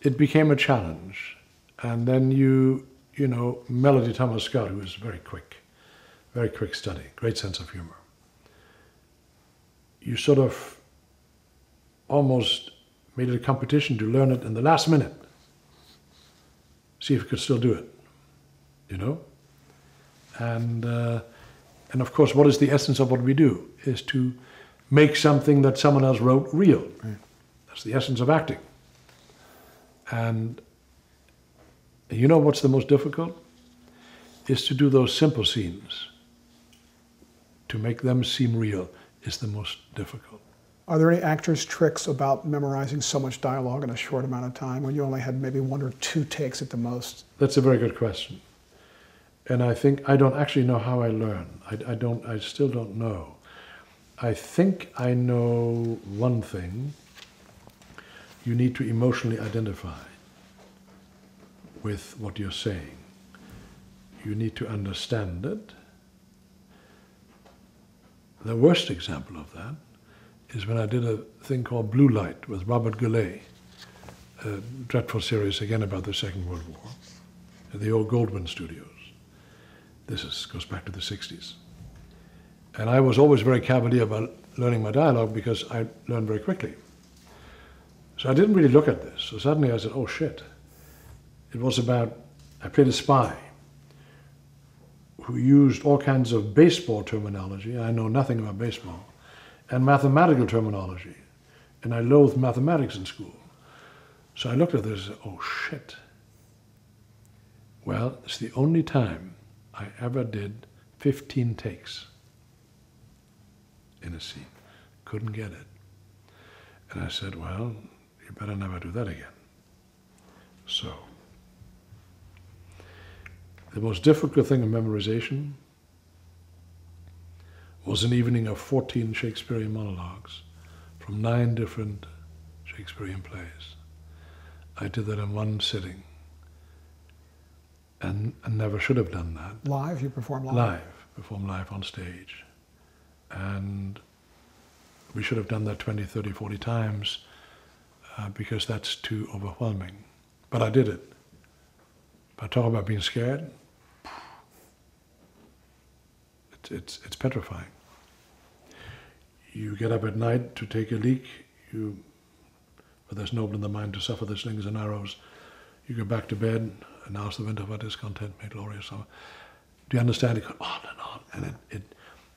it became a challenge. And then you know, Melody Thomas Scott, who was very quick study, great sense of humor. You sort of almost made it a competition to learn it in the last minute. See if you could still do it, you know? And of course, what is the essence of what we do? Is to make something that someone else wrote real. Right. That's the essence of acting. And you know what's the most difficult? Is to do those simple scenes. To make them seem real is the most difficult. Are there any actors' tricks about memorizing so much dialogue in a short amount of time when you only had maybe 1 or 2 takes at the most? That's a very good question. And I think I don't actually know how I learn. I still don't know. I think I know one thing. You need to emotionally identify with what you're saying. You need to understand it. The worst example of that is when I did a thing called Blue Light with Robert Goulet, a dreadful series again about the Second World War, at the old Goldwyn Studios. This goes back to the 60s. And I was always very cavalier about learning my dialogue because I learned very quickly. So I didn't really look at this. So suddenly I said, oh shit. It was about, I played a spy who used all kinds of baseball terminology. I know nothing about baseball. And mathematical terminology. And I loathed mathematics in school. So I looked at this and said, oh shit. Well, it's the only time I ever did 15 takes in a scene. Couldn't get it. And I said, well, you better never do that again. So, the most difficult thing in memorization was an evening of 14 Shakespearean monologues from 9 different Shakespearean plays. I did that in one sitting. And I never should have done that. Live? You perform live? Live. Perform live on stage. And we should have done that 20, 30, 40 times because that's too overwhelming. But I did it. But talk about being scared. It's petrifying. You get up at night to take a leak. But there's noble in the mind to suffer the slings and arrows. You go back to bed, and now's the winter of our discontent, made glorious summer. Do you understand? It goes on, and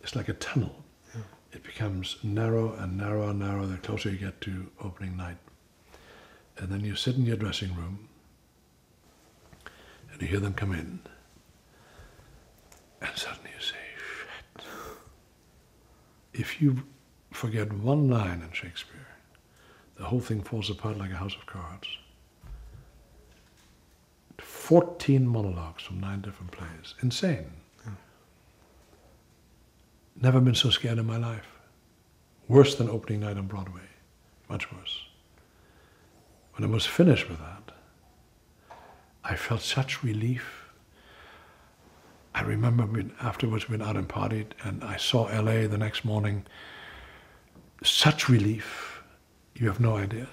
it's like a tunnel. Yeah. It becomes narrow and narrow and narrow the closer you get to opening night. And then you sit in your dressing room, and you hear them come in, and suddenly you say, shit. If you forget one line in Shakespeare, the whole thing falls apart like a house of cards. 14 monologues from 9 different plays. Insane. Yeah. Never been so scared in my life. Worse than opening night on Broadway. Much worse. When I was finished with that, I felt such relief. I remember afterwards we went out and partied, and I saw LA the next morning. Such relief. You have no idea.